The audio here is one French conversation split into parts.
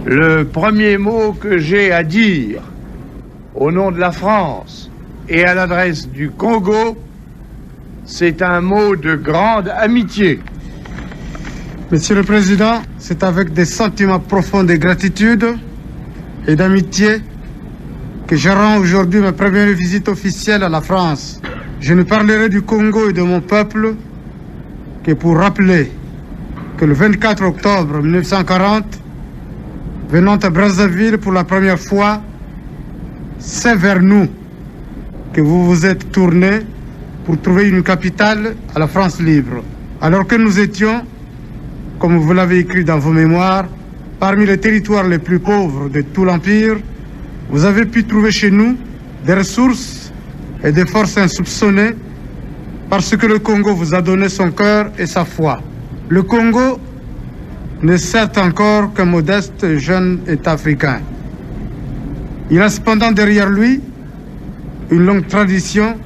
Le premier mot que j'ai à dire au nom de la France et à l'adresse du Congo, c'est un mot de grande amitié. Monsieur le Président, c'est avec des sentiments profonds de gratitude et d'amitié que je rends aujourd'hui ma première visite officielle à la France. Je ne parlerai du Congo et de mon peuple que pour rappeler que le 24 octobre 1940, venant à Brazzaville pour la première fois, c'est vers nous que vous vous êtes tourné pour trouver une capitale à la France libre. Alors que nous étions, comme vous l'avez écrit dans vos mémoires, parmi les territoires les plus pauvres de tout l'Empire, vous avez pu trouver chez nous des ressources et des forces insoupçonnées parce que le Congo vous a donné son cœur et sa foi. Le Congo n'est certes encore qu'un modeste jeune État africain. Il a cependant derrière lui une longue tradition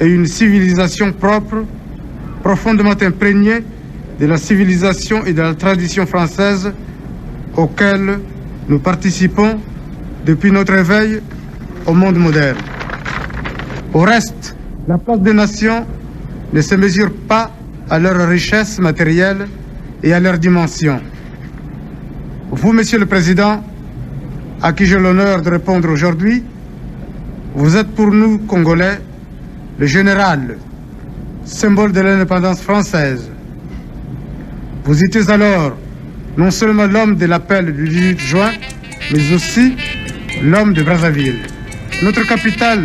et une civilisation propre, profondément imprégnée de la civilisation et de la tradition française auxquelles nous participons depuis notre éveil au monde moderne. Au reste, la place des nations ne se mesure pas à leur richesse matérielle et à leur dimension. Vous, Monsieur le Président, à qui j'ai l'honneur de répondre aujourd'hui, vous êtes pour nous, Congolais, le général, symbole de l'indépendance française. Vous étiez alors non seulement l'homme de l'appel du 18 juin, mais aussi l'homme de Brazzaville. Notre capitale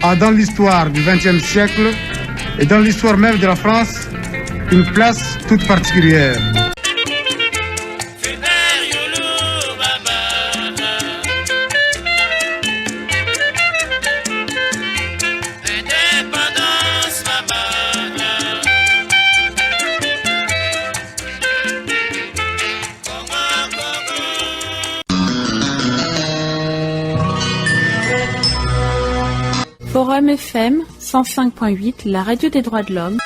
a dans l'histoire du XXe siècle et dans l'histoire même de la France une place toute particulière. Forum FM 105.8, la radio des droits de l'homme.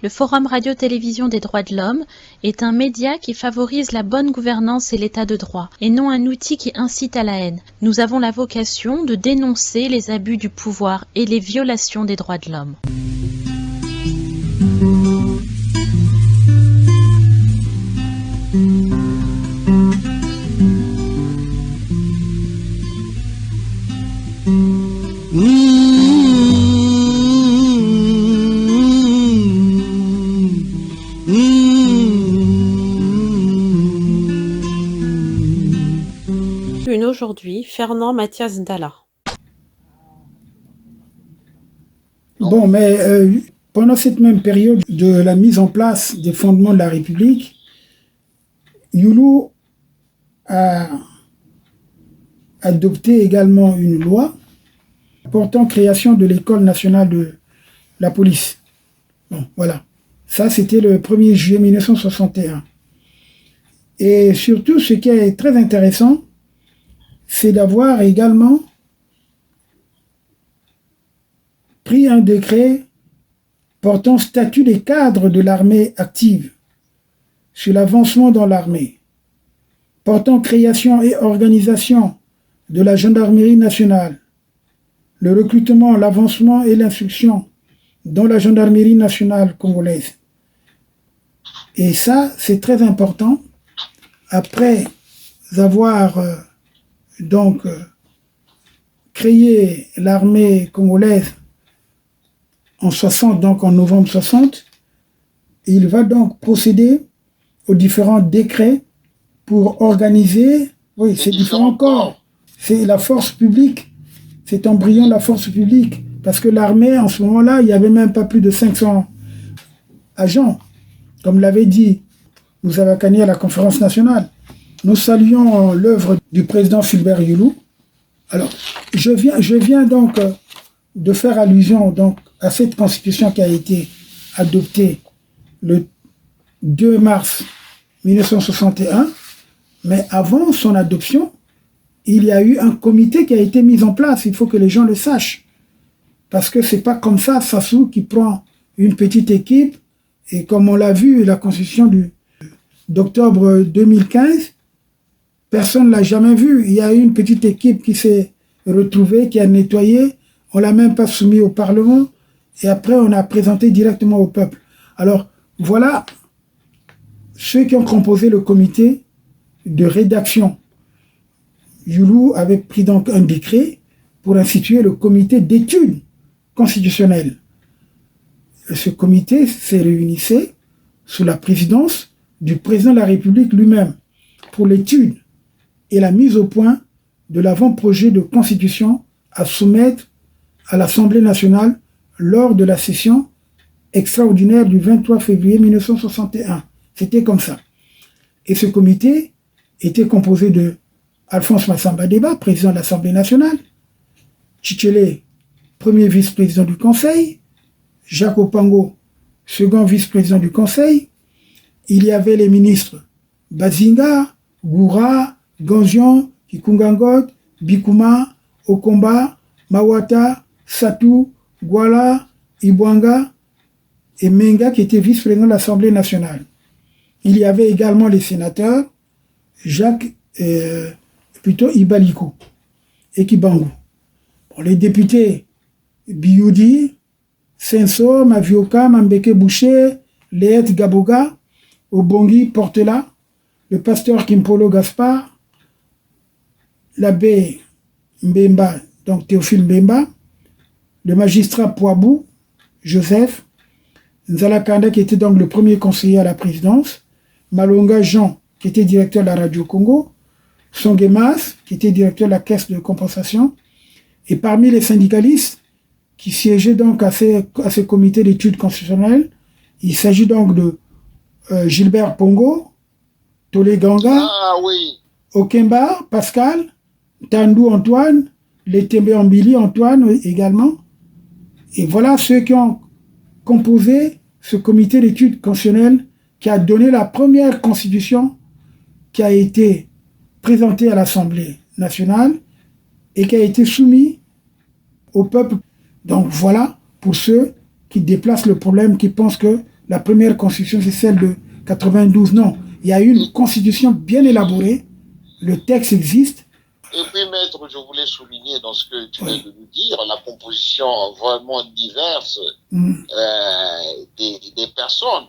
Le Forum Radio-Télévision des droits de l'homme est un média qui favorise la bonne gouvernance et l'état de droit, et non un outil qui incite à la haine. Nous avons la vocation de dénoncer les abus du pouvoir et les violations des droits de l'homme. Aujourd'hui, Fernand Mathias Dalla. Bon, mais pendant cette même période de la mise en place des fondements de la République, Youlou a adopté également une loi portant création de l'École nationale de la police. Bon, voilà. Ça, c'était le 1er juillet 1961. Et surtout, ce qui est très intéressant, c'est d'avoir également pris un décret portant statut des cadres de l'armée active, sur l'avancement dans l'armée, portant création et organisation de la gendarmerie nationale, le recrutement, l'avancement et l'instruction dans la gendarmerie nationale congolaise. Et ça, c'est très important. Après avoir créé l'armée congolaise en 60, donc en novembre 60. Il va donc procéder aux différents décrets pour organiser, oui, ces différents corps. C'est la force publique, cet embryon de la force publique. Parce que l'armée, en ce moment-là, il n'y avait même pas plus de 500 agents. Comme l'avait dit Moussa Kani à la conférence nationale. Nous saluons l'œuvre du président Fulbert Yulu. Alors, je viens donc de faire allusion donc, à cette constitution qui a été adoptée le 2 mars 1961. Mais avant son adoption, il y a eu un comité qui a été mis en place. Il faut que les gens le sachent. Parce que c'est pas comme ça, Sassou, qui prend une petite équipe. Et comme on l'a vu, la constitution d'octobre 2015, personne ne l'a jamais vu. Il y a eu une petite équipe qui s'est retrouvée, qui a nettoyé. On l'a même pas soumis au Parlement. Et après, on a présenté directement au peuple. Alors, voilà ceux qui ont composé le comité de rédaction. Yulu avait pris donc un décret pour instituer le comité d'études constitutionnelles. Ce comité s'est réunissait sous la présidence du président de la République lui-même pour l'étude et la mise au point de l'avant-projet de constitution à soumettre à l'Assemblée nationale lors de la session extraordinaire du 23 février 1961. C'était comme ça. Et ce comité était composé de Alphonse Massamba Deba, président de l'Assemblée nationale, Tchitchele, premier vice-président du Conseil, Jacques Opango, second vice-président du Conseil. Il y avait les ministres Bazinga, Goura, Ganzion, Kikungangot, Bikuma, Okomba, Mawata, Satou, Gwala, Ibwanga et Menga qui était vice-président de l'Assemblée nationale. Il y avait également les sénateurs Ibaliko et Kibangu. Pour les députés, Bioudi, Senso, Mavioka, Mambeke Boucher, Léet Gaboga, Obongi Portela, le pasteur Kimpolo Gaspard, l'abbé Mbemba, donc Théophile Mbemba, le magistrat Poabou, Joseph, Nzala Kanda qui était donc le premier conseiller à la présidence, Malonga Jean qui était directeur de la Radio Congo, Songemas qui était directeur de la caisse de compensation, et parmi les syndicalistes qui siégeaient donc à ce comité d'études constitutionnelles, il s'agit donc de Gilbert Pongo, Tolé Ganga, Okemba Pascal, Tandou Antoine, Letembe Ambili Antoine également. Et voilà ceux qui ont composé ce comité d'études constitutionnelles qui a donné la première constitution qui a été présentée à l'Assemblée nationale et qui a été soumise au peuple. Donc voilà pour ceux qui déplacent le problème, qui pensent que la première constitution c'est celle de 92. Non, il y a eu une constitution bien élaborée, le texte existe. Et puis, maître, je voulais souligner dans ce que tu viens de nous dire, la composition vraiment diverse des personnes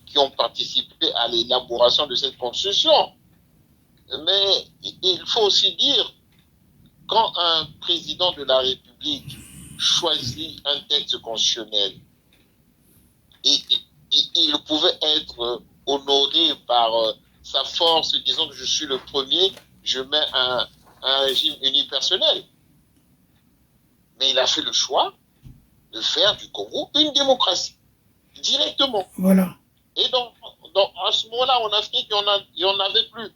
qui ont participé à l'élaboration de cette constitution. Mais il faut aussi dire, quand un président de la République choisit un texte constitutionnel, il pouvait être honoré par sa force, disant que je suis le premier, je mets un régime unipersonnel. Mais il a fait le choix de faire du Congo une démocratie, directement. Voilà. Et donc à ce moment-là, en Afrique, il n'y en avait plus.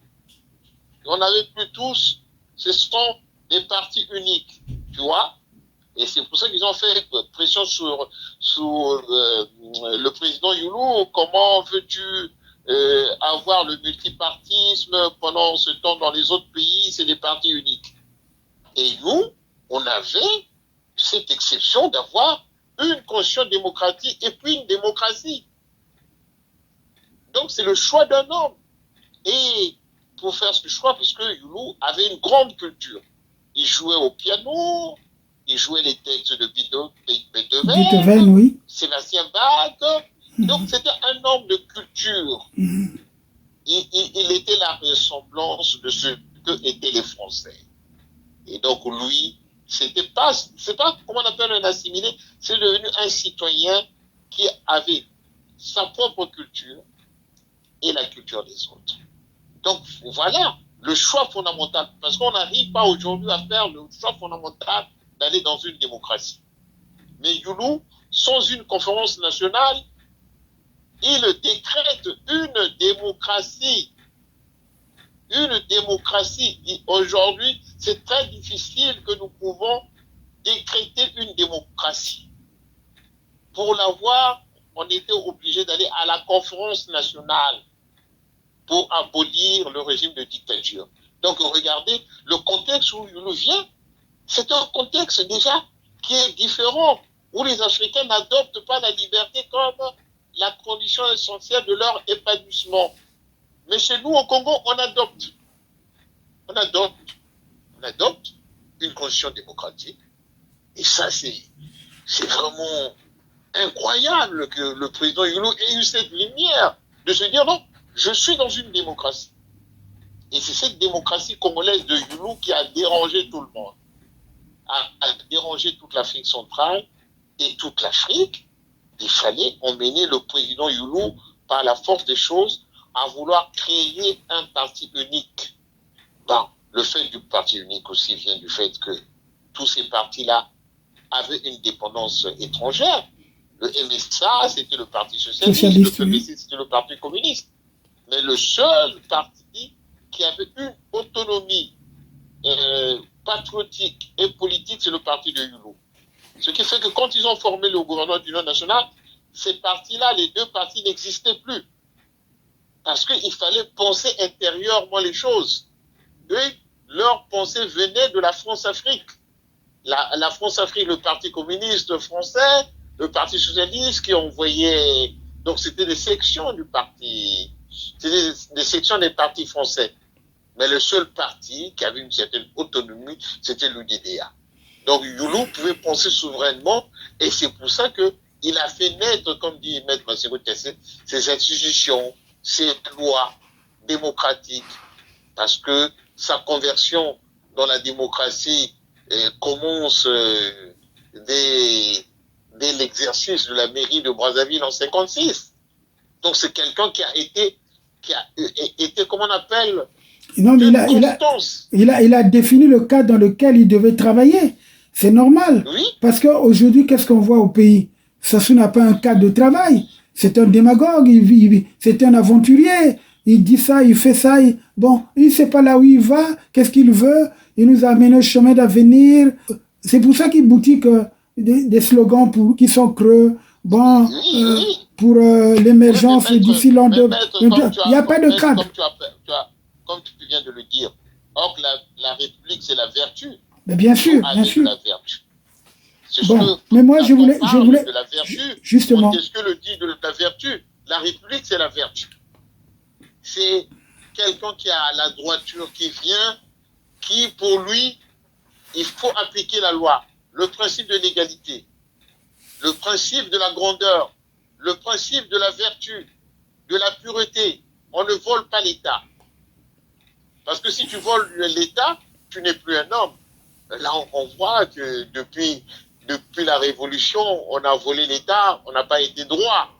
On n'avait plus tous. Ce sont des partis uniques, tu vois. Et c'est pour ça qu'ils ont fait pression sur le président Yulu. Comment veux-tu avoir le multipartisme pendant ce temps dans les autres pays, c'est des partis uniques. Et nous, on avait cette exception d'avoir une constitution démocratique et puis une démocratie. Donc c'est le choix d'un homme. Et pour faire ce choix, puisque Yulu avait une grande culture. Il jouait au piano, il jouait les textes de Beethoven, oui. Sébastien Bach. Donc c'était un homme de culture. Il était la ressemblance de ce que étaient les Français. Et donc lui, c'est pas comment on appelle un assimilé, c'est devenu un citoyen qui avait sa propre culture et la culture des autres. Donc voilà le choix fondamental, parce qu'on n'arrive pas aujourd'hui à faire le choix fondamental d'aller dans une démocratie. Mais Youlou, sans une conférence nationale, il décrète une démocratie. Une démocratie. Aujourd'hui, c'est très difficile que nous pouvons décréter une démocratie. Pour l'avoir, on était obligé d'aller à la conférence nationale pour abolir le régime de dictature. Donc regardez, le contexte où Youlou vient, c'est un contexte déjà qui est différent, où les Africains n'adoptent pas la liberté comme la condition essentielle de leur épanouissement. Mais chez nous, au Congo, on adopte une constitution démocratique. Et ça, c'est vraiment incroyable que le président Youlou ait eu cette lumière de se dire non, je suis dans une démocratie. Et c'est cette démocratie congolaise de Youlou qui a dérangé tout le monde, a dérangé toute l'Afrique centrale et toute l'Afrique. Il fallait emmener le président Youlou par la force des choses à vouloir créer un parti unique. Bon, le fait du parti unique aussi vient du fait que tous ces partis-là avaient une dépendance étrangère. Le MSA, c'était le parti socialiste, le PPC, c'était le parti communiste. Mais le seul parti qui avait une autonomie patriotique et politique, c'est le parti de Youlou. Ce qui fait que quand ils ont formé le gouvernement d'union nationale, ces partis-là, les deux partis n'existaient plus. Parce qu'il fallait penser intérieurement les choses. Eux, leur pensée venait de la France-Afrique. La France-Afrique, le parti communiste français, le parti socialiste qui envoyait... Donc c'était des sections du parti, c'était des sections des partis français. Mais le seul parti qui avait une certaine autonomie, c'était l'UDDA. Donc Youlou pouvait penser souverainement, et c'est pour ça qu'il a fait naître, comme dit Maître Massirou Tassé, ces institutions, ces lois démocratiques, parce que sa conversion dans la démocratie commence dès l'exercice de la mairie de Brazzaville en 1956. Donc c'est quelqu'un qui a été, comment on appelle, non, mais il a défini le cadre dans lequel il devait travailler. C'est normal. Oui. Parce qu'aujourd'hui, qu'est-ce qu'on voit au pays? Sassou n'a pas un cadre de travail. C'est un démagogue, c'est un aventurier. Il dit ça, il fait ça. Bon, il ne sait pas là où il va, qu'est-ce qu'il veut. Il nous amène au chemin d'avenir. C'est pour ça qu'il boutique des slogans qui sont creux. Bon, pour l'émergence d'ici l'an 2. Il n'y a pas de cadre. Comme tu viens de le dire. Or, la République, c'est la vertu. Mais bien sûr, bien sûr. La vertu. Bon, mais moi, je voulais de la vertu, justement. Qu'est-ce que le dit de la vertu? La République, c'est la vertu. C'est quelqu'un qui a la droiture, qui vient, qui, pour lui, il faut appliquer la loi. Le principe de l'égalité, le principe de la grandeur, le principe de la vertu, de la pureté. On ne vole pas l'État. Parce que si tu voles l'État, tu n'es plus un homme. Là, on voit que depuis la Révolution, on a volé l'État, on n'a pas été droit.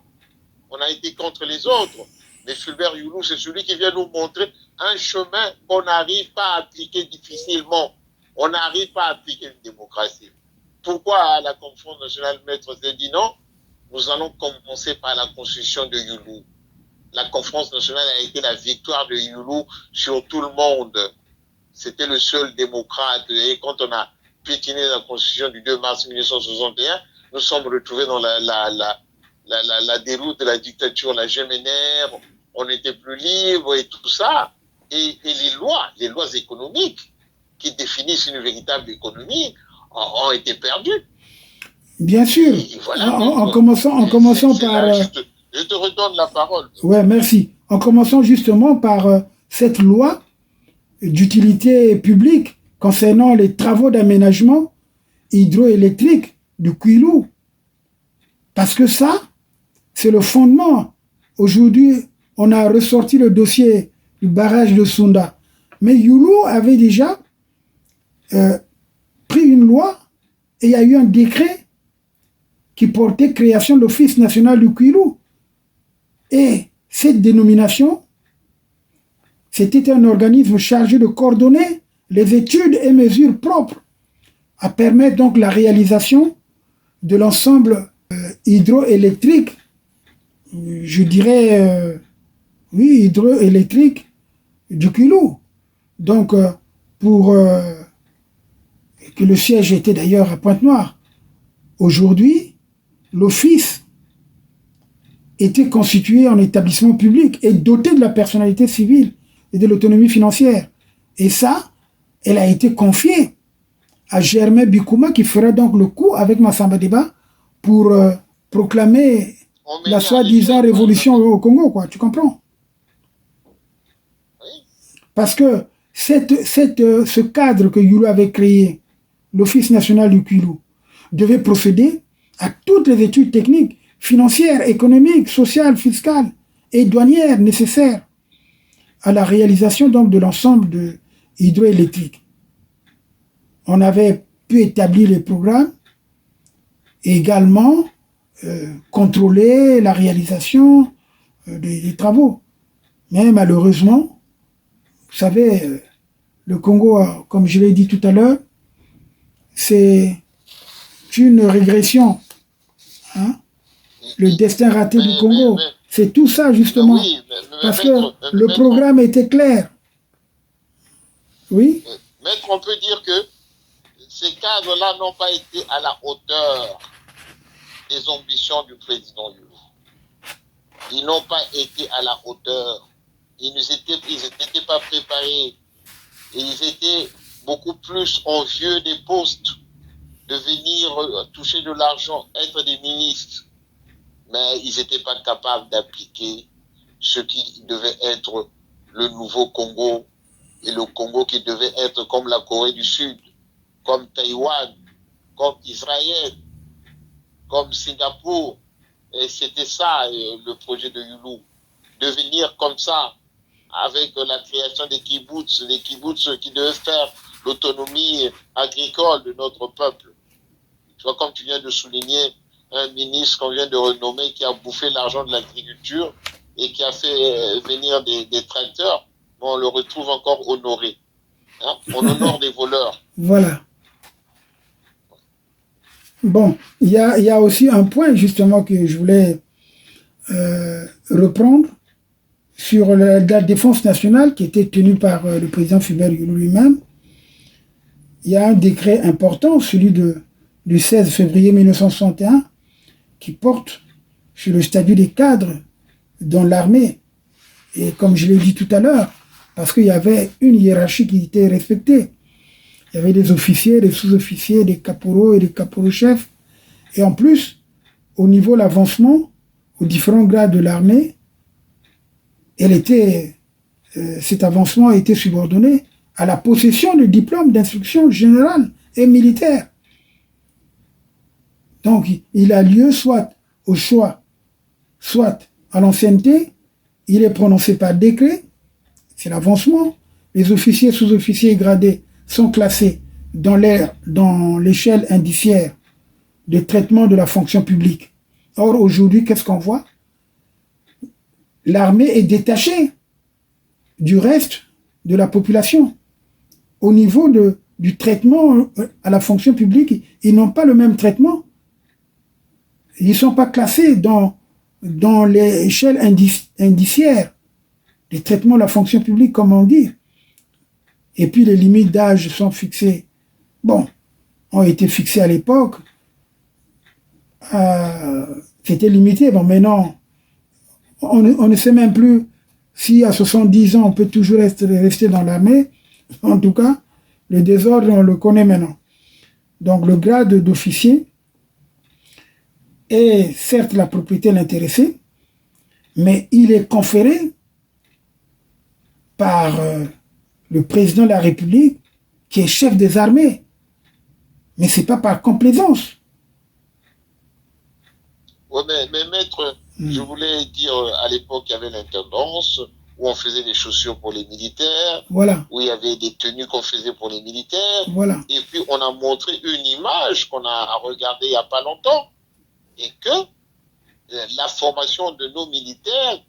On a été contre les autres. Mais Fulbert Youlou, c'est celui qui vient nous montrer un chemin qu'on n'arrive pas à appliquer difficilement. On n'arrive pas à appliquer une démocratie. Pourquoi à la conférence nationale, Maître s'est dit non? Nous allons commencer par la constitution de Youlou. La conférence nationale a été la victoire de Youlou sur tout le monde. C'était le seul démocrate. Et quand on a piétiné la constitution du 2 mars 1961, nous sommes retrouvés dans la déroute de la dictature, la Gémenaire. On n'était plus libre et tout ça. Et les lois économiques qui définissent une véritable économie ont été perdues. Bien sûr. Voilà, en commençant par... Là, je te redonne la parole. Ouais, merci. En commençant justement par cette loi d'utilité publique concernant les travaux d'aménagement hydroélectrique du Kouilou. Parce que ça, c'est le fondement. Aujourd'hui, on a ressorti le dossier du barrage de Sunda. Mais Youlou avait déjà pris une loi et il y a eu un décret qui portait création de l'Office national du Kwilu. Et cette dénomination, c'était un organisme chargé de coordonner les études et mesures propres à permettre donc la réalisation de l'ensemble hydroélectrique, je dirais, oui, hydroélectrique du Kwilu. Donc, pour que le siège était d'ailleurs à Pointe-Noire. Aujourd'hui, l'office était constitué en établissement public et doté de la personnalité civile et de l'autonomie financière. Et ça, elle a été confiée à Germain Bikouma qui fera donc le coup avec Massamba Deba pour proclamer la soi-disant révolution au Congo, quoi. Tu comprends? Parce que ce cadre que Yulu avait créé, l'Office national du Kwilu, devait procéder à toutes les études techniques, financières, économiques, sociales, fiscales et douanières nécessaires à la réalisation donc de l'ensemble de hydroélectrique. On avait pu établir les programmes et également contrôler la réalisation des travaux. Mais malheureusement, vous savez, le Congo, comme je l'ai dit tout à l'heure, c'est une régression. Hein? Le destin raté du Congo, c'est tout ça justement. Oui, parce que le programme était clair. Oui. Maître, on peut dire que ces cadres-là n'ont pas été à la hauteur des ambitions du président Yulu. Ils n'ont pas été à la hauteur. Ils n'étaient pas préparés. Et ils étaient beaucoup plus envieux des postes, de venir toucher de l'argent, être des ministres. Mais ils n'étaient pas capables d'appliquer ce qui devait être le nouveau Congo, et le Congo qui devait être comme la Corée du Sud, comme Taïwan, comme Israël, comme Singapour. Et c'était ça le projet de Yulu, devenir comme ça, avec la création des kibbutz qui devaient faire l'autonomie agricole de notre peuple. Tu vois, comme tu viens de souligner, un ministre qu'on vient de renommer qui a bouffé l'argent de l'agriculture et qui a fait venir des tracteurs, on le retrouve encore honoré. Hein? On honore des voleurs. Voilà. Bon, il y a aussi un point justement que je voulais reprendre sur la défense nationale qui était tenue par le président Fulbert Yulu lui-même. Il y a un décret important, celui du 16 février 1961, qui porte sur le statut des cadres dans l'armée. Et comme je l'ai dit tout à l'heure, parce qu'il y avait une hiérarchie qui était respectée. Il y avait des officiers, des sous-officiers, des caporaux et des caporaux-chefs. Et en plus, au niveau de l'avancement, aux différents grades de l'armée, cet avancement était subordonné à la possession de diplômes d'instruction générale et militaire. Donc, il a lieu soit au choix, soit à l'ancienneté. Il est prononcé par décret, c'est l'avancement. Les officiers, sous-officiers gradés sont classés dans l'échelle indiciaire de traitement de la fonction publique. Or, aujourd'hui, qu'est-ce qu'on voit? L'armée est détachée du reste de la population. Au niveau du traitement à la fonction publique, ils n'ont pas le même traitement. Ils ne sont pas classés dans l'échelle indiciaire des traitements de la fonction publique, comme on dit. Et puis les limites d'âge sont fixées, ont été fixées à l'époque. C'était limité. Bon, maintenant, on ne sait même plus si à 70 ans, on peut toujours rester dans l'armée. En tout cas, le désordre, on le connaît maintenant. Donc, le grade d'officier est certes la propriété de l'intéressé, mais il est conféré par le président de la République, qui est chef des armées. Mais ce n'est pas par complaisance. Oui, mais maître, je voulais dire, à l'époque, il y avait l'intendance, où on faisait des chaussures pour les militaires, Voilà. où il y avait des tenues qu'on faisait pour les militaires. Voilà. Et puis, on a montré une image qu'on a regardée il n'y a pas longtemps, et que la formation de nos militaires,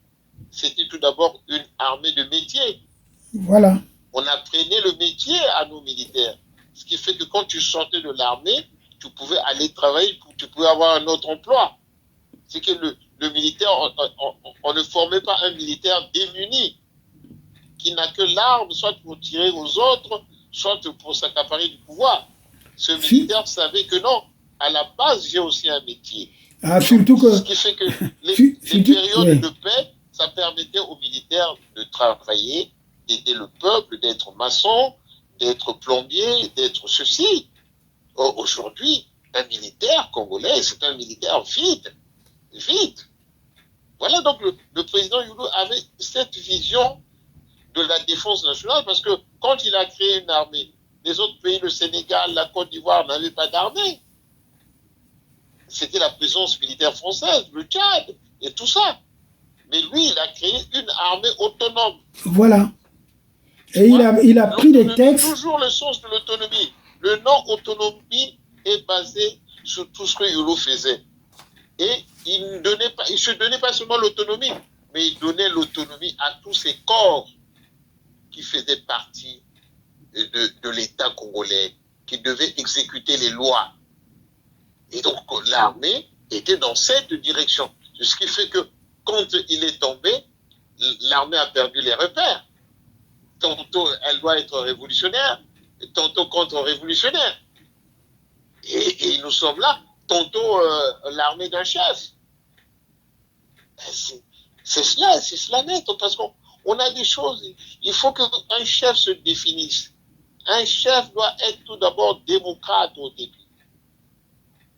c'était tout d'abord une armée de métier. Voilà. On apprenait le métier à nos militaires. Ce qui fait que quand tu sortais de l'armée, tu pouvais aller travailler, tu pouvais avoir un autre emploi. C'est que le militaire, on ne formait pas un militaire démuni, qui n'a que l'arme, soit pour tirer aux autres, soit pour s'accaparer du pouvoir. Ce militaire savait que non, à la base, j'ai aussi un métier. Ah, surtout que... Ce qui fait que les périodes de paix, ça permettait aux militaires de travailler, d'aider le peuple, d'être maçon, d'être plombier, d'être ceci. Aujourd'hui, un militaire congolais, c'est un militaire vide. Vide. Voilà, donc le président Youlou avait cette vision de la défense nationale, parce que quand il a créé une armée, les autres pays, le Sénégal, la Côte d'Ivoire, n'avaient pas d'armée. C'était la présence militaire française, le Tchad, et tout ça. Mais lui, il a créé une armée autonome. Voilà. Et il a pris des textes... Toujours le sens de l'autonomie. Le non-autonomie est basé sur tout ce que Youlou faisait. Et il ne se donnait pas seulement l'autonomie, mais il donnait l'autonomie à tous ces corps qui faisaient partie de l'État congolais, qui devaient exécuter les lois. Et donc l'armée était dans cette direction. Ce qui fait que quand il est tombé, l'armée a perdu les repères. Tantôt elle doit être révolutionnaire, tantôt contre-révolutionnaire. Et nous sommes là, tantôt l'armée d'un chef. C'est cela net, parce qu'on a des choses. Il faut qu'un chef se définisse. Un chef doit être tout d'abord démocrate au début.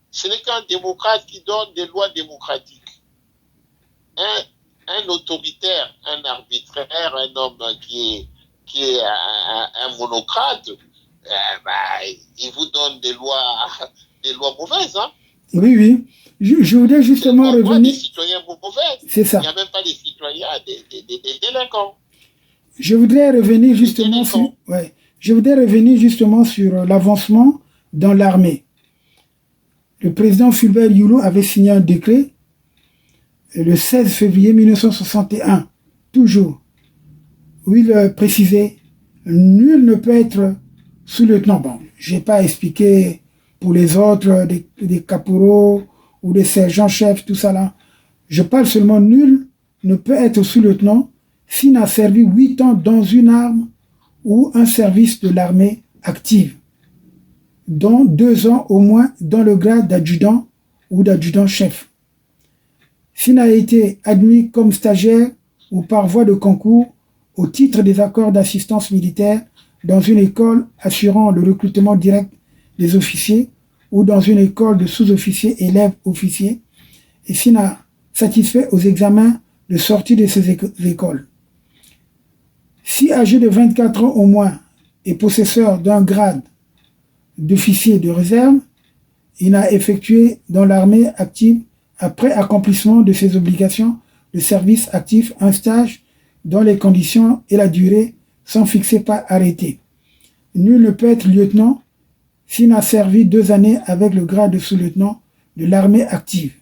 Ce n'est qu'un démocrate qui donne des lois démocratiques. Un autoritaire, un arbitraire, un homme qui est un monocrate, il vous donne des lois mauvaises. Hein? Oui, oui. Je voudrais justement revenir... Des citoyens mauvais. C'est ça. Il n'y a même pas des citoyens, des délinquants. Je voudrais revenir justement sur l'avancement dans l'armée. Le président Fulbert Youlou avait signé un décret le 16 février 1961, toujours, où il précisait « Nul ne peut être sous-lieutenant ». Bon, je n'ai pas expliqué pour les autres, des caporaux ou des sergents-chefs, tout ça là. Je parle seulement « Nul ne peut être sous-lieutenant s'il n'a servi 8 ans dans une arme ou un service de l'armée active, dont 2 ans au moins dans le grade d'adjudant ou d'adjudant-chef. S'il n'a été admis comme stagiaire ou par voie de concours au titre des accords d'assistance militaire dans une école assurant le recrutement direct des officiers ou dans une école de sous-officiers élèves officiers, et s'il n'a satisfait aux examens de sortie de ces écoles. Si âgé de 24 ans au moins et possesseur d'un grade d'officier de réserve, il n'a effectué dans l'armée active, après accomplissement de ses obligations de service actif, un stage dont les conditions et la durée sont fixées par arrêté. Nul ne peut être lieutenant s'il n'a servi 2 années avec le grade de sous-lieutenant de l'armée active.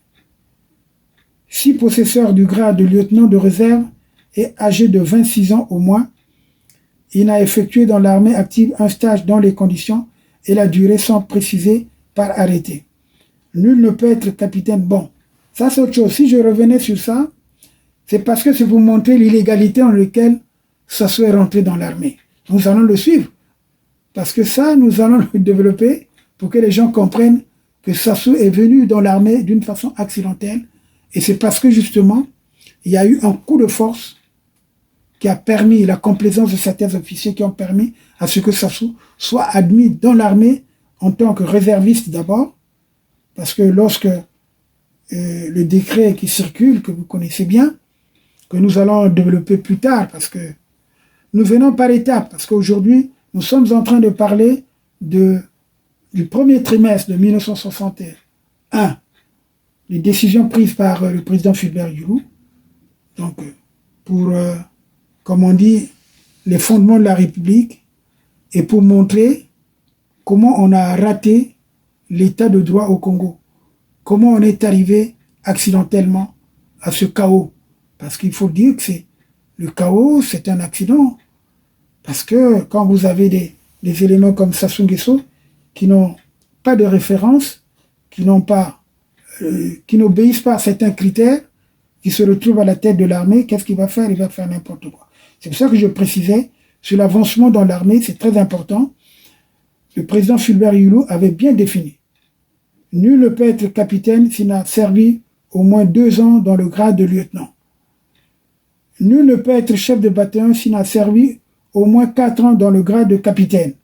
Si possesseur du grade de lieutenant de réserve et âgé de 26 ans au moins, il n'a effectué dans l'armée active un stage dont les conditions et la durée sont précisées par arrêté. Nul ne peut être capitaine. Bon, ça c'est autre chose. Si je revenais sur ça, c'est parce que c'est pour montrer l'illégalité dans laquelle Sassou est rentré dans l'armée. Nous allons le suivre. Parce que ça, nous allons le développer pour que les gens comprennent que Sassou est venu dans l'armée d'une façon accidentelle. Et c'est parce que justement, il y a eu un coup de force qui a permis la complaisance de certains officiers qui ont permis à ce que Sassou soit admis dans l'armée en tant que réserviste d'abord. Parce que lorsque le décret qui circule, que vous connaissez bien, que nous allons développer plus tard, parce que nous venons par étapes, parce qu'aujourd'hui, nous sommes en train de parler du premier trimestre de 1961, les décisions prises par le président Fulbert Youlou, donc pour comme on dit, les fondements de la République et pour montrer comment on a raté l'état de droit au Congo. Comment on est arrivé accidentellement à ce chaos. Parce qu'il faut dire que le chaos, c'est un accident. Parce que quand vous avez des éléments comme Sassou Nguesso qui n'ont pas de référence, qui n'obéissent pas à certains critères, qui se retrouvent à la tête de l'armée, qu'est-ce qu'il va faire? Il va faire n'importe quoi. C'est pour ça que je précisais, sur l'avancement dans l'armée, c'est très important. Le président Fulbert Yulu avait bien défini. Nul ne peut être capitaine s'il n'a servi au moins 2 ans dans le grade de lieutenant. Nul ne peut être chef de bataillon s'il n'a servi au moins 4 ans dans le grade de capitaine.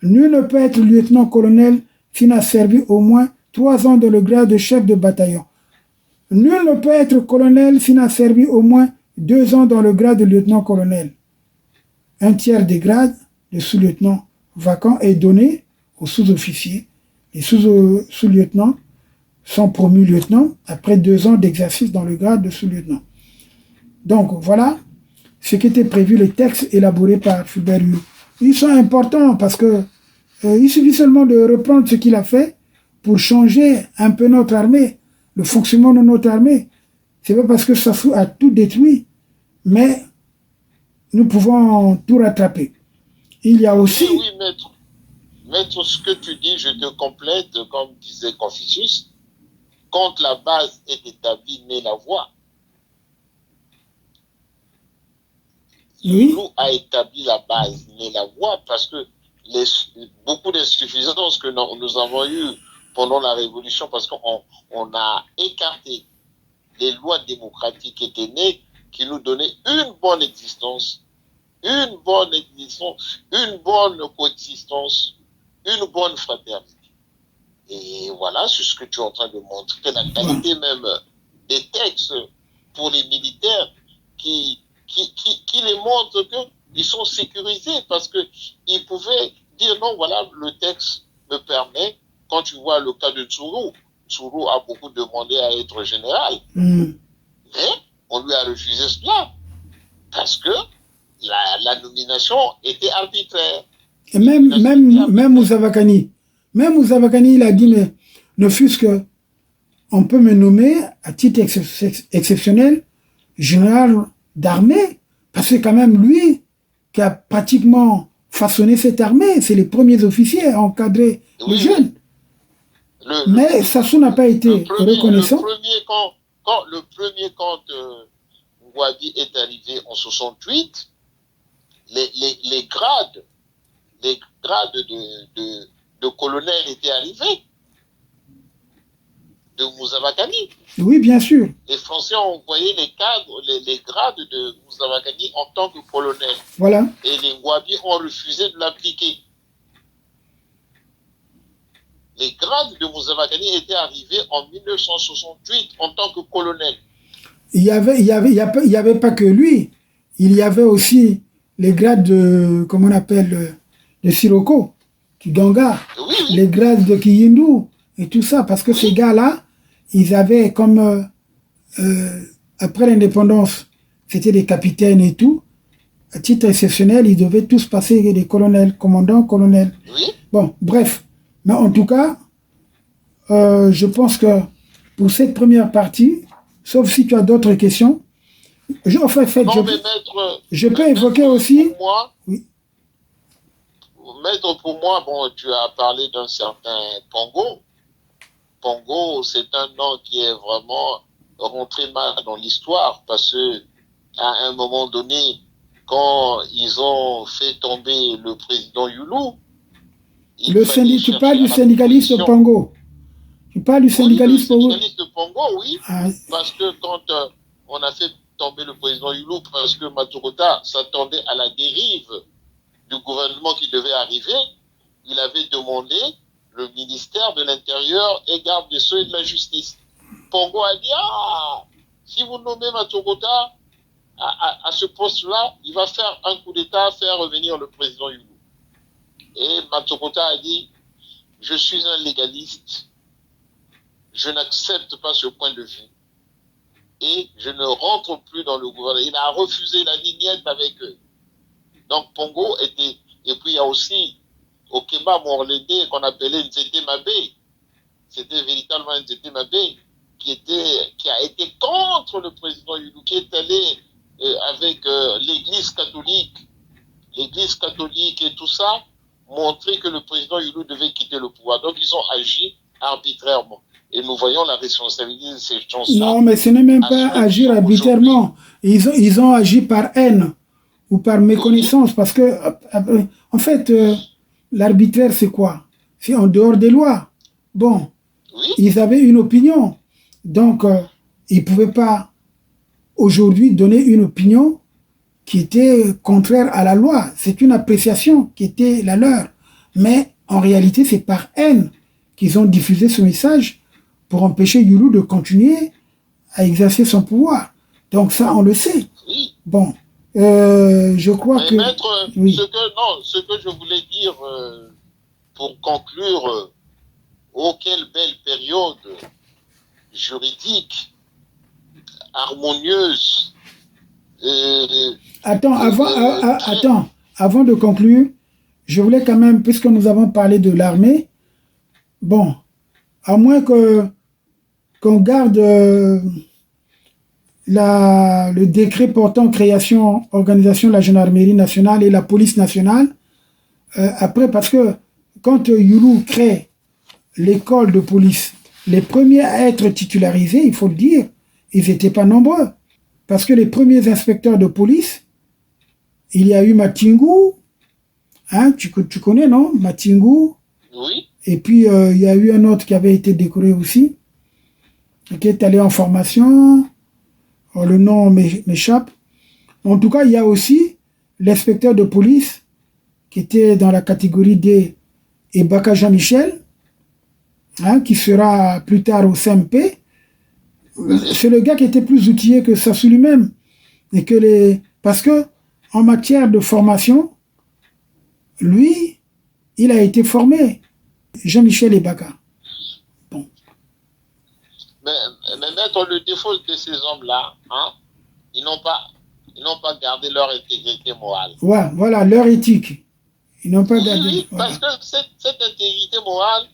Nul ne peut être lieutenant-colonel s'il n'a servi au moins 3 ans dans le grade de chef de bataillon. Nul ne peut être colonel s'il n'a servi au moins 2 ans dans le grade de lieutenant-colonel. 1/3 des grades de sous-lieutenant vacants est donné aux sous-officiers. Les sous-lieutenants sont promus lieutenants après 2 ans d'exercice dans le grade de sous-lieutenant. Donc voilà ce qui était prévu, les textes élaborés par Fulbert Yulu. Ils sont importants parce que il suffit seulement de reprendre ce qu'il a fait pour changer un peu notre armée, le fonctionnement de notre armée. C'est pas parce que Sassou a tout détruit, mais nous pouvons tout rattraper. Il y a aussi... Oui, maître. Maître, ce que tu dis, je te complète, comme disait Confucius, quand la base est établie, naît la voie. Oui. Nous a établi la base, naît la voie, parce que beaucoup d'insuffisances que nous avons eues pendant la Révolution, parce qu'on a écarté les lois démocratiques qui étaient nées, qui nous donnaient une bonne existence, une bonne coexistence, une bonne fraternité. Et voilà, c'est ce que tu es en train de montrer, la qualité même des textes pour les militaires qui les montrent qu'ils sont sécurisés parce qu'ils pouvaient dire non, voilà, le texte me permet, quand tu vois le cas de Tsuru a beaucoup demandé à être général. Mais on lui a refusé cela parce que la nomination était arbitraire. Et même Mouzavakani, il a dit, mais ne fût-ce que on peut me nommer à titre exceptionnel général d'armée, parce que quand même lui qui a pratiquement façonné cette armée, c'est les premiers officiers à encadrer les jeunes. Mais Sassou n'a pas été reconnaissant. Le premier quand Ngouabi est arrivé en 68, les grades de colonel étaient arrivés de Mouzavakani. Oui, bien sûr. Les Français ont envoyé les grades de Mouzavakani en tant que colonel. Voilà. Et les Ngouabi ont refusé de l'appliquer. Les grades de Mouzavakani étaient arrivés en 1968 en tant que colonel. Il y avait pas que lui. Il y avait aussi les grades de, comment on appelle, de Siroko, Kiganga, oui. les grades de Kiyindu et tout ça, parce que ces gars-là, ils avaient comme, après l'indépendance, c'était des capitaines et tout, à titre exceptionnel, ils devaient tous passer des colonels, commandants, colonels. Oui. Bon, bref. Mais en tout cas, je pense que pour cette première partie, sauf si tu as d'autres questions, je peux évoquer aussi... Maître, pour moi, bon, tu as parlé d'un certain Pongo. Pongo, c'est un nom qui est vraiment rentré mal dans l'histoire parce que à un moment donné, quand ils ont fait tomber le président Yulu, tu parles du syndicaliste Pongo. Tu parles du syndicaliste Pongo. Le syndicaliste Pongo, oui. Parce que quand on a fait tomber le président Yulu, parce que Maturota s'attendait à la dérive du gouvernement qui devait arriver, il avait demandé le ministère de l'Intérieur et garde des Sceaux et de la Justice. Pongo a dit, si vous nommez Maturota à ce poste-là, il va faire un coup d'État, faire revenir le président Yulu. Et Maturota a dit, je suis un légaliste, je n'accepte pas ce point de vue. et je ne rentre plus dans le gouvernement. Il a refusé la lignette avec eux. Donc Pongo était... Et puis il y a aussi Okemba Morlede qu'on appelait Nzete Mabé. C'était véritablement Nzete Mabé qui a été contre le président Yulu, qui est allé avec l'Église catholique et tout ça, montrer que le président Yulu devait quitter le pouvoir. Donc ils ont agi arbitrairement. Et nous voyons la responsabilité de ces gens-là. Non, mais ce n'est même pas agir arbitrairement. Ils ont agi par haine ou par méconnaissance. Parce que, en fait, l'arbitraire, c'est quoi? C'est en dehors des lois. Bon, oui. Ils avaient une opinion. Donc, ils ne pouvaient pas aujourd'hui donner une opinion qui était contraire à la loi. C'est une appréciation qui était la leur. Mais en réalité, c'est par haine qu'ils ont diffusé ce message pour empêcher Yulu de continuer à exercer son pouvoir. Donc ça, on le sait. Oui. Bon, je crois mais que... Maître, oui. ce que je voulais dire pour conclure, oh, quelle belle période juridique, harmonieuse. Attends, avant de conclure, je voulais quand même, puisque nous avons parlé de l'armée, bon, à moins qu'on garde le décret portant création, organisation de la gendarmerie nationale et la police nationale, après, parce que quand Yulu crée l'école de police, les premiers à être titularisés, il faut le dire, ils n'étaient pas nombreux. Parce que les premiers inspecteurs de police, il y a eu Matingu, hein, tu connais, non? Matingu. Oui. Et puis, il y a eu un autre qui avait été décoré aussi, qui est allé en formation. Oh, le nom m'échappe. En tout cas, il y a aussi l'inspecteur de police qui était dans la catégorie D, Ebaka Jean-Michel, hein, qui sera plus tard au CMP. C'est le gars qui était plus outillé que Sassou lui-même. Parce que, en matière de formation, lui, il a été formé. Jean-Michel Ebaka. Bon. Mais maître, le défaut de ces hommes-là, hein, ils n'ont pas gardé leur intégrité morale. Ouais, voilà, leur éthique. Ils n'ont pas gardé. Oui, voilà. parce que cette intégrité morale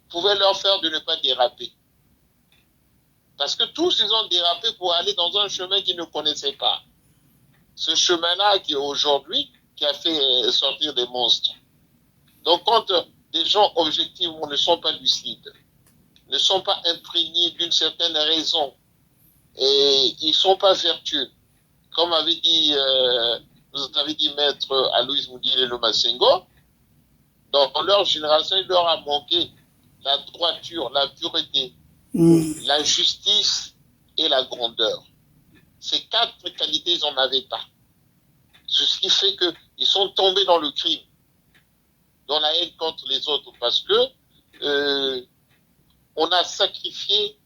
pouvait leur faire de ne pas déraper. Parce que tous, ils ont dérapé pour aller dans un chemin qu'ils ne connaissaient pas. Ce chemin-là qui aujourd'hui, qui a fait sortir des monstres. Donc quand des gens objectivement ne sont pas lucides, ne sont pas imprégnés d'une certaine raison, et ils ne sont pas vertueux, comme avait dit, vous avez dit maître Aloïs Moudile Le Massengo, dans leur génération, il leur a manqué la droiture, la pureté, la justice et la grandeur. Ces quatre qualités, ils n'en avaient pas. Ce qui fait qu'ils sont tombés dans le crime, dans la haine contre les autres, parce que on a sacrifié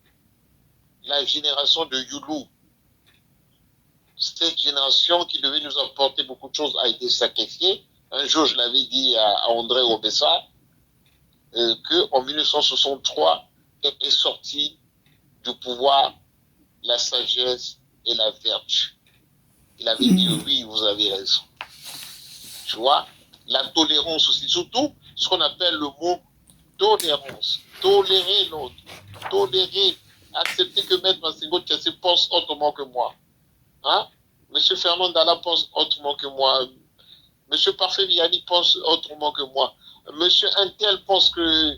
la génération de Yulu. Cette génération qui devait nous apporter beaucoup de choses a été sacrifiée. Un jour, je l'avais dit à André Obessa, qu'en 1963 est sorti du pouvoir la sagesse et la vertu. Il avait dit oui, vous avez raison. Tu vois, la tolérance aussi, surtout ce qu'on appelle le mot tolérance. Tolérer l'autre. Tolérer, accepter que Maître Massengo Tchassé pense autrement que moi. Hein? Monsieur Fernand Dalla pense autrement que moi. Monsieur Parfait Vianney pense autrement que moi. Monsieur Intel pense que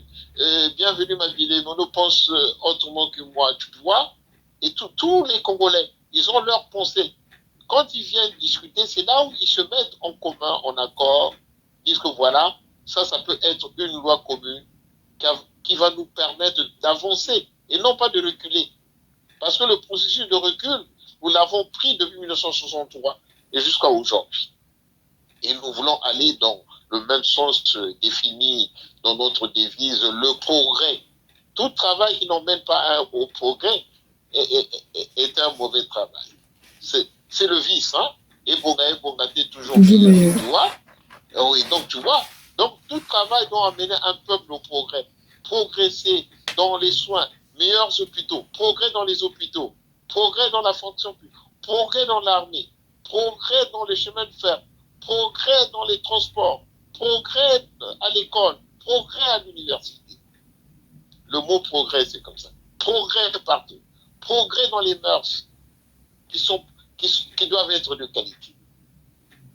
Bienvenue Mabile Mono pense autrement que moi. Tu vois? Et tous les Congolais, ils ont leur pensée. Quand ils viennent discuter, c'est là où ils se mettent en commun, en accord, disent que voilà, ça peut être une loi commune qui va nous permettre d'avancer et non pas de reculer. Parce que le processus de recul, nous l'avons pris depuis 1963 et jusqu'à aujourd'hui. Et nous voulons aller dans le même sens défini dans notre devise, le progrès. Tout travail qui n'emmène pas au progrès est un mauvais travail. C'est le vice, hein. Et Bongaté toujours meilleur, tu vois. Oui, donc tu vois. Donc tout travail doit amener un peuple au progrès. Progresser dans les soins, meilleurs hôpitaux, progrès dans les hôpitaux, progrès dans la fonction publique, progrès dans l'armée, progrès dans les chemins de fer, progrès dans les transports, progrès à l'école, progrès à l'université. Le mot progrès, c'est comme ça. Progrès partout. Progrès dans les mœurs qui doivent être de qualité.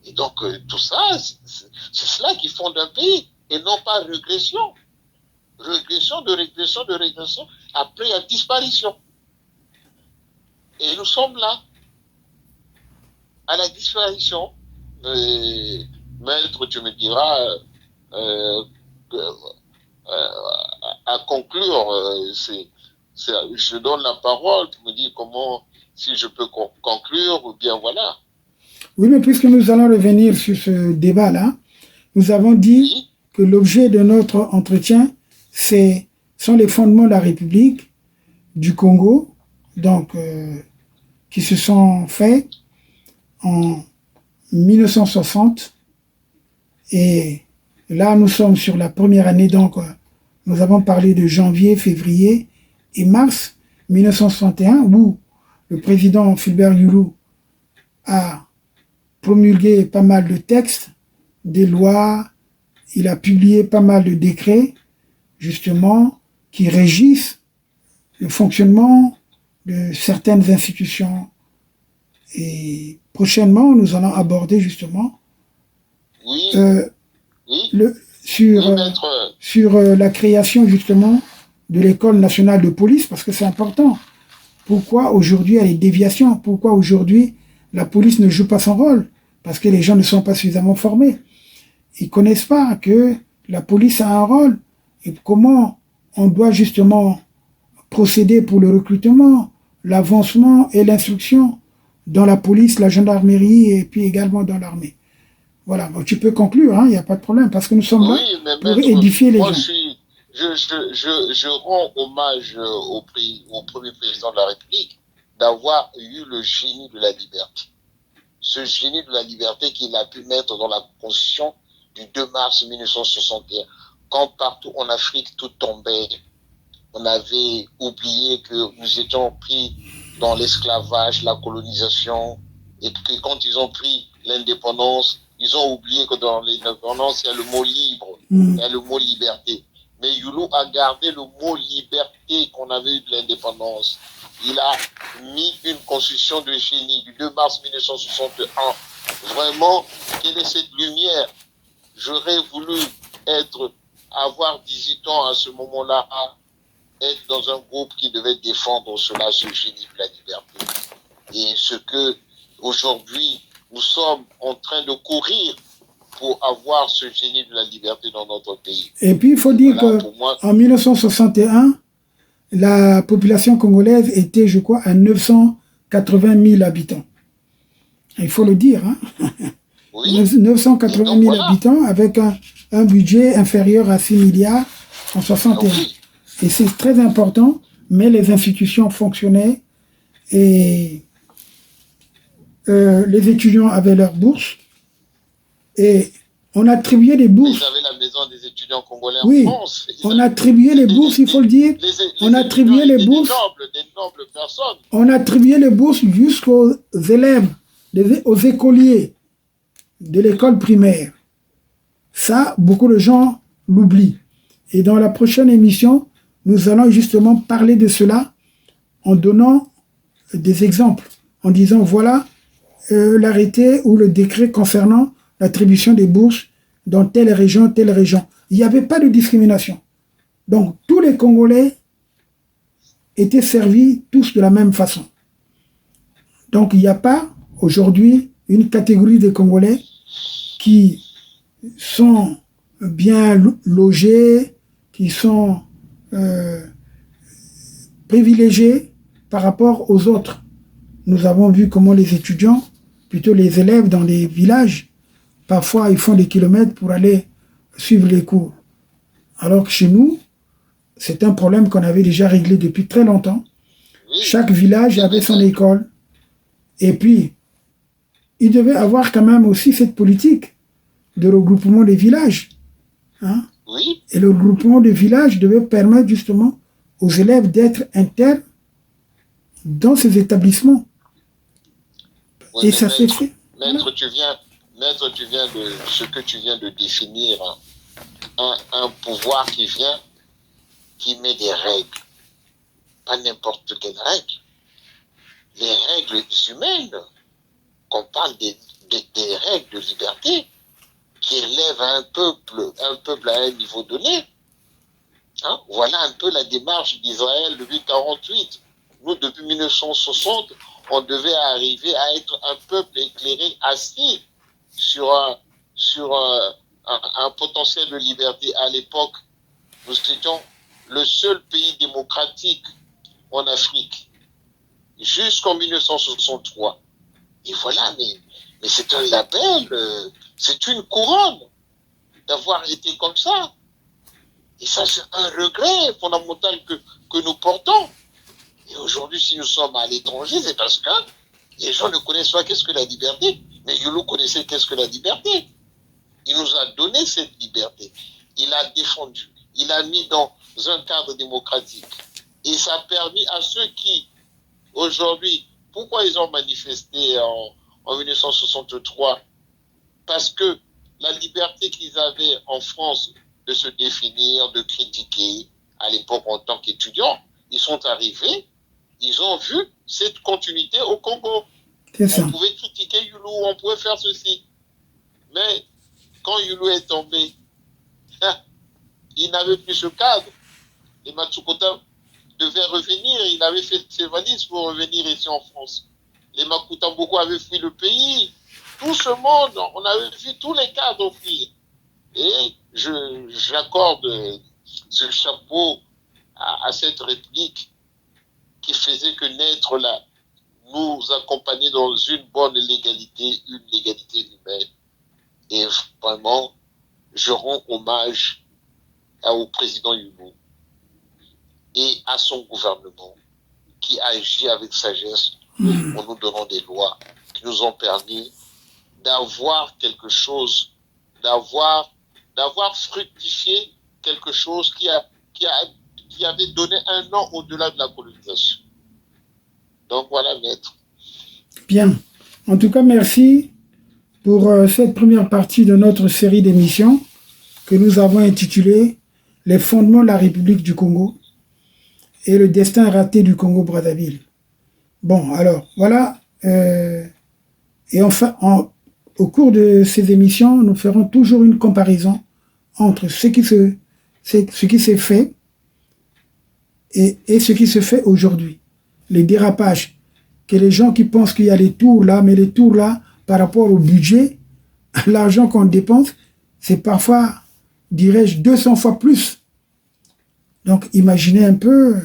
Et donc, tout ça, c'est cela qui fonde un pays, et non pas régression. Régression, après la disparition. Et nous sommes là, à la disparition. Maître, tu me diras, à conclure, je donne la parole, tu me dis comment, si je peux conclure, ou bien voilà. Oui, mais puisque nous allons revenir sur ce débat-là, nous avons dit que l'objet de notre entretien, sont les fondements de la République du Congo, donc qui se sont faits en 1960. Et là, nous sommes sur la première année, donc nous avons parlé de janvier, février et mars 1961, où le président Fulbert Yulu a promulgué pas mal de textes, des lois, il a publié pas mal de décrets, justement, qui régissent le fonctionnement de certaines institutions. Et prochainement, nous allons aborder justement sur la création justement de l'école nationale de police, parce que c'est important. Pourquoi aujourd'hui il y a des déviations? Pourquoi aujourd'hui la police ne joue pas son rôle? Parce que les gens ne sont pas suffisamment formés. Ils ne connaissent pas que la police a un rôle et comment on doit justement procéder pour le recrutement, l'avancement et l'instruction dans la police, la gendarmerie et puis également dans l'armée. Voilà, bon, tu peux conclure, il n'y a pas de problème, parce que nous sommes là pour édifier les gens. Je rends hommage au premier président de la République d'avoir eu le génie de la liberté. Ce génie de la liberté qu'il a pu mettre dans la Constitution du 2 mars 1961. Quand partout en Afrique tout tombait, on avait oublié que nous étions pris dans l'esclavage, la colonisation, et que quand ils ont pris l'indépendance, ils ont oublié que dans l'indépendance, il y a le mot libre, il y a le mot liberté. Mais Yulu a gardé le mot liberté qu'on avait eu de l'indépendance. Il a mis une constitution de génie du 2 mars 1961. Vraiment, quelle est cette lumière? J'aurais voulu avoir 18 ans à ce moment-là, être dans un groupe qui devait défendre cela, ce génie de la liberté. Et ce que, aujourd'hui, nous sommes en train de courir pour avoir ce génie de la liberté dans notre pays. Et puis, il faut dire qu'en 1961, la population congolaise était, je crois, à 980 000 habitants. Il faut le dire, Oui. 980 000 habitants avec un budget inférieur à 6 milliards en 61. Oui. Et c'est très important, mais les institutions fonctionnaient et les étudiants avaient leurs bourses et on attribuait des bourses. Ils avaient la maison des étudiants congolais en France. On attribuait les bourses, il faut le dire. On attribuait les bourses. Des nobles personnes. On attribuait les bourses jusqu'aux élèves, aux écoliers de l'école primaire. Ça, beaucoup de gens l'oublient. Et dans la prochaine émission, nous allons justement parler de cela en donnant des exemples, en disant voilà l'arrêté ou le décret concernant l'attribution des bourses dans telle région, telle région. Il n'y avait pas de discrimination. Donc tous les Congolais étaient servis tous de la même façon. Donc il n'y a pas aujourd'hui une catégorie de Congolais qui sont bien logés, qui sont privilégiés par rapport aux autres. Nous avons vu comment les étudiants, plutôt les élèves dans les villages, parfois ils font des kilomètres pour aller suivre les cours. Alors que chez nous, c'est un problème qu'on avait déjà réglé depuis très longtemps. Chaque village avait son école. Et puis, il devait avoir quand même aussi cette politique de regroupement des villages. Et le regroupement des villages devait permettre justement aux élèves d'être internes dans ces établissements. Oui, et ça s'est fait. Maître, tu viens de ce que tu viens de définir, un pouvoir qui met des règles. Pas n'importe quelle règle. Les règles humaines, qu'on parle des règles de liberté, qui élèvent un peuple à un niveau donné. Hein? Voilà un peu la démarche d'Israël depuis 1948. Nous, depuis 1960, on devait arriver à être un peuple éclairé, assis sur un potentiel de liberté. À l'époque, nous étions le seul pays démocratique en Afrique, jusqu'en 1963. Et voilà, mais c'est un label, c'est une couronne d'avoir été comme ça. Et ça, c'est un regret fondamental que nous portons. Et aujourd'hui, si nous sommes à l'étranger, c'est parce que les gens ne connaissent pas qu'est-ce que la liberté. Mais Yulu connaissait qu'est-ce que la liberté. Il nous a donné cette liberté. Il l'a défendue. Il l'a mis dans un cadre démocratique. Et ça a permis à ceux qui, aujourd'hui, pourquoi ils ont manifesté en 1963? Parce que la liberté qu'ils avaient en France de se définir, de critiquer, à l'époque en tant qu'étudiants, ils sont arrivés, ils ont vu cette continuité au Congo. On pouvait critiquer Yulu, on pouvait faire ceci. Mais quand Yulu est tombé, il n'avait plus ce cadre. Et Matsukota devait revenir, il avait fait ses valises pour revenir ici en France. Les Makutamboko avaient fui le pays. Tout ce monde, on avait vu tous les cadres fuir. Et j'accorde ce chapeau à cette réplique qui faisait que naître là, nous accompagner dans une bonne légalité, une légalité humaine. Et vraiment, je rends hommage au président Yulu et à son gouvernement qui agit avec sagesse en nous donnant des lois qui nous ont permis d'avoir quelque chose, d'avoir fructifié quelque chose qui avait donné un an au-delà de la colonisation. Donc voilà, maître. Bien. En tout cas, merci pour cette première partie de notre série d'émissions que nous avons intitulée « Les fondements de la République du Congo et le destin raté du Congo-Brazzaville ». Bon, alors, voilà. Et enfin, au cours de ces émissions, nous ferons toujours une comparaison entre ce qui s'est fait et ce qui se fait aujourd'hui. Les dérapages, que les gens qui pensent qu'il y a les tours là, mais les tours là, par rapport au budget, l'argent qu'on dépense, c'est parfois, dirais-je, 200 fois plus. Donc, imaginez un peu,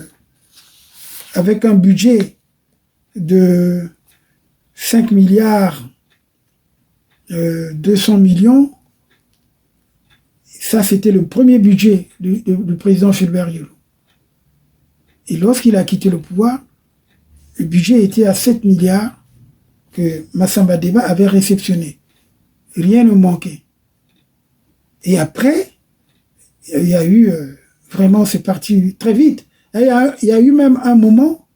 avec un budget de 5 milliards 200 millions, ça c'était le premier budget du président Fulbert Yulu. Et lorsqu'il a quitté le pouvoir, le budget était à 7 milliards que Massamba Deba avait réceptionné. Rien ne manquait. Et après, il y a eu, vraiment c'est parti très vite. Il y a eu même un moment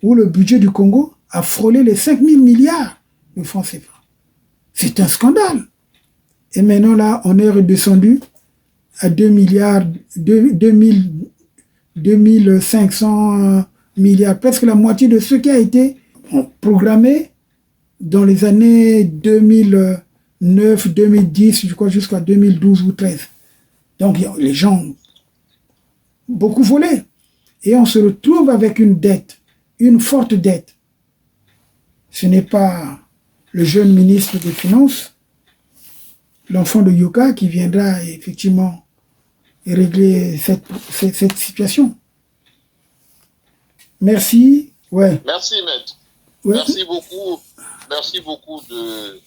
où le budget du Congo a frôlé les 5 000 milliards de francs CFA. C'est un scandale. Et maintenant là, on est redescendu à 2500 milliards, presque la moitié de ce qui a été programmé dans les années 2009, 2010, je crois jusqu'à 2012 ou 2013. Donc les gens ont beaucoup volé. Et on se retrouve avec une dette, une forte dette. Ce n'est pas le jeune ministre des Finances, l'enfant de Yoka, qui viendra effectivement régler cette situation. Merci. Ouais. Merci, maître. Ouais. Merci beaucoup de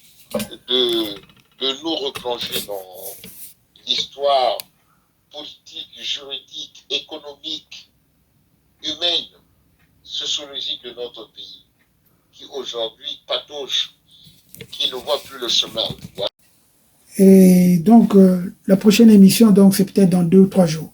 nous replonger dans l'histoire politique, juridique, économique, humaine, sociologique de notre pays, qui aujourd'hui patauge, qui ne voit plus le chemin. Voilà. Et donc, la prochaine émission, donc, c'est peut-être dans 2 ou 3 jours.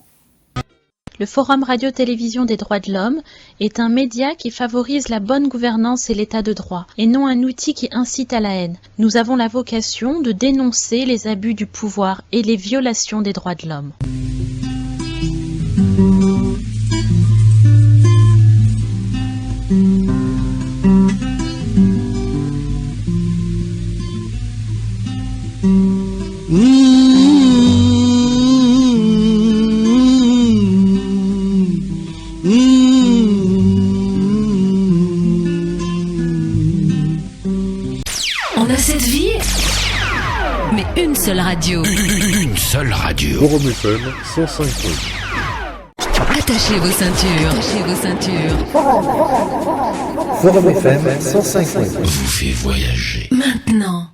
Le Forum Radio-Télévision des droits de l'homme est un média qui favorise la bonne gouvernance et l'état de droit, et non un outil qui incite à la haine. Nous avons la vocation de dénoncer les abus du pouvoir et les violations des droits de l'homme. On a cette vie, mais une seule radio. Une seule radio. Forum FM 105.8. Attachez vos ceintures. Attachez vos ceintures. Forum FM 105.8. Vous fait voyager. Maintenant.